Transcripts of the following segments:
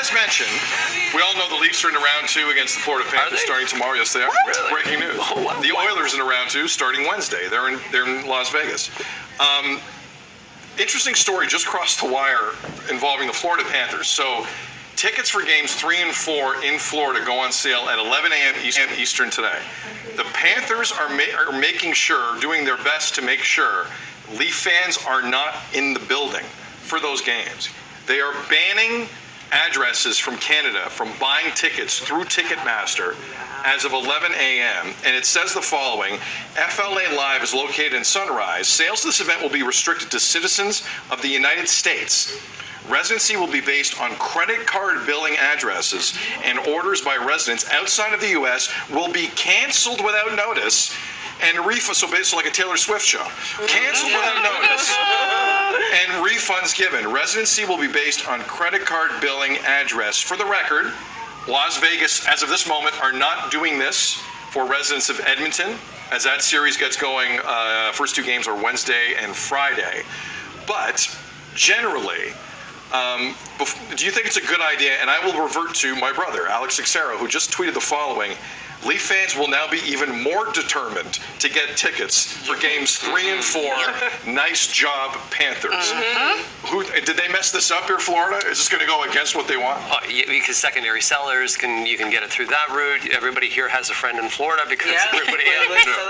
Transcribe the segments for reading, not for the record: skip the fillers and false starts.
as mentioned, we all know the Leafs are in round 2 against the Florida Panthers starting tomorrow. Yes, they are. Really? Breaking news. The Oilers in round 2 starting Wednesday. They're in Las Vegas. Interesting story just crossed the wire involving the Florida Panthers. So tickets for games 3 and 4 in Florida go on sale at 11 a.m. Eastern today. The Panthers are making sure, doing their best to make sure Leaf fans are not in the building for those games. They are banning addresses from Canada from buying tickets through Ticketmaster as of 11 a.m. And it says the following: FLA Live is located in Sunrise. Sales to this event will be restricted to citizens of the United States. Residency will be based on credit card billing addresses, and orders by residents outside of the U.S. will be canceled without notice. And so basically like a Taylor Swift show. Canceled without notice. And refunds given. Residency will be based on credit card billing address. For the record, Las Vegas, as of this moment, are not doing this for residents of Edmonton, as that series gets going. First 2 games are Wednesday and Friday. But generally, do you think it's a good idea? And I will revert to my brother, Alex Sixero, who just tweeted the following: Leaf fans will now be even more determined to get tickets for games 3 and 4. Nice job, Panthers. Did they mess this up here, Florida? Is this going to go against what they want? Yeah, because secondary sellers you can get it through that route. Everybody here has a friend in Florida because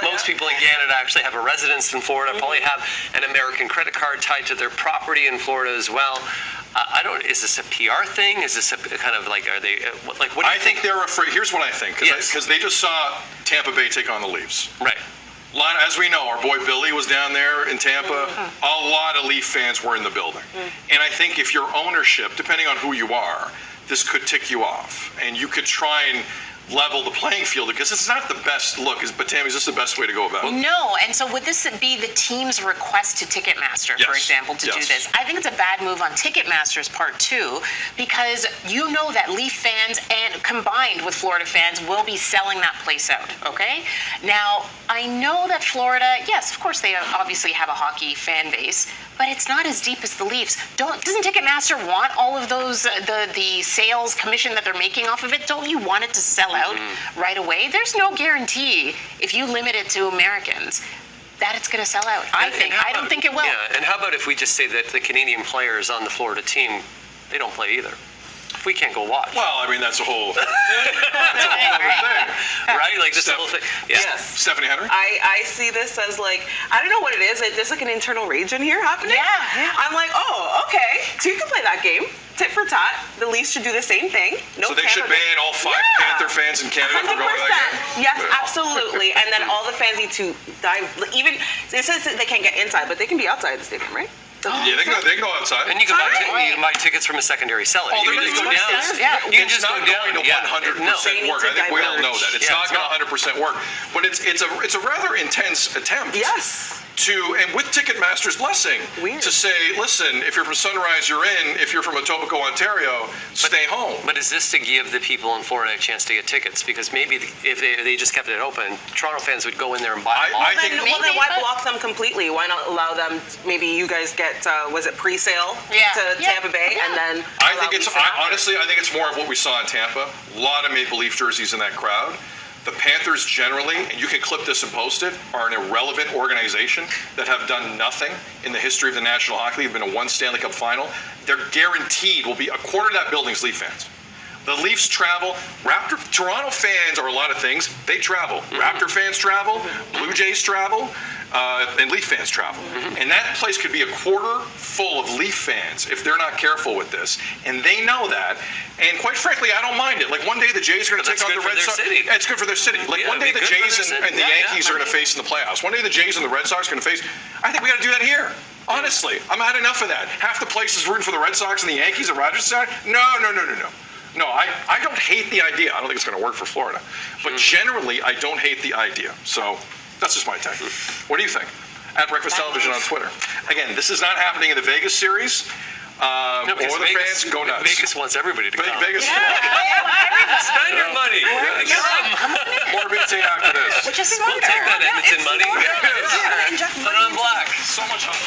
most people in Canada actually have a residence in Florida. Probably have an American credit card tied to their property in Florida as well. Is this a PR thing? Is this a kind of like, are they, what do you think? I think they're afraid. Here's what I think, because they just saw Tampa Bay take on the Leafs. Right. As we know, our boy Billy was down there in Tampa. A lot of Leaf fans were in the building. And I think if your ownership, depending on who you are, this could tick you off. And you could try and level the playing field, because it's not the best look. But Tammy, is this the best way to go about it? No, and so would this be the team's request to Ticketmaster, for example, to do this? I think it's a bad move on Ticketmaster's part too, because you know that Leaf fans and combined with Florida fans will be selling that place out, okay? Now, I know that Florida, yes, of course they obviously have a hockey fan base, but it's not as deep as the Leafs. Doesn't Ticketmaster want all of those, the sales commission that they're making off of it? Don't you want it to sell out right away? There's no guarantee if you limit it to Americans that it's going to sell out. I don't think it will. Yeah, and how about if we just say that the Canadian players on the Florida team, they don't play either? If we can't go watch. Well, I mean, that's a whole other thing. Right? Like this whole thing. Yeah. Yes. Stephanie Henry? I see this as like, I don't know what it is. There's like an internal rage in here happening. Yeah. I'm like, oh, okay. So you can play that game. Tit for tat. The Leafs should do the same thing. So they should ban all 5 Panther fans in Canada from going to that game? Yes, absolutely. And then all the fans need to dive. Even, it says that they can't get inside, but they can be outside the stadium, right? Yeah, they can go outside. And you can buy tickets from a secondary seller. You can just go down. You can just go down to 100% work. I think we all know that. It's not going to 100% work. But it's a rather intense attempt. Yes. And with Ticketmaster's blessing, to say, listen, if you're from Sunrise, you're in. If you're from Etobicoke, Ontario, stay home. But is this to give the people in Florida a chance to get tickets? Because maybe if they just kept it open, Toronto fans would go in there and buy them all. Well, then why block them completely? Why not allow them, maybe you guys get, was it pre-sale to Tampa Bay? And then I think it's more of what we saw in Tampa. A lot of Maple Leaf jerseys in that crowd. The Panthers generally, and you can clip this and post it, are an irrelevant organization that have done nothing in the history of the National Hockey League. Have been to 1 Stanley Cup final. They're guaranteed will be a quarter of that building's Leaf fans. The Leafs travel. Toronto fans are a lot of things. They travel. Raptor fans travel. Blue Jays travel. And Leaf fans travel. And that place could be a quarter full of Leaf fans if they're not careful with this. And they know that. And quite frankly, I don't mind it. Like one day the Jays are going to take on the Red Sox. It's good for their city. Like one day the Jays and the Yankees are going to face in the playoffs. One day the Jays and the Red Sox are going to face. I think we got to do that here. Honestly, I'm had enough of that. Half the place is rooting for the Red Sox and the Yankees and Rogers side. No. No, I don't hate the idea. I don't think it's going to work for Florida. But generally, I don't hate the idea. So that's just my take. What do you think? At Breakfast Television on Twitter. Again, this is not happening in the Vegas series. Or the fans go nuts. Vegas wants everybody to come. Vegas. Spend your money. More BT after this. Which is smarter. We'll take that Edmonton money. Put on black. So much hope.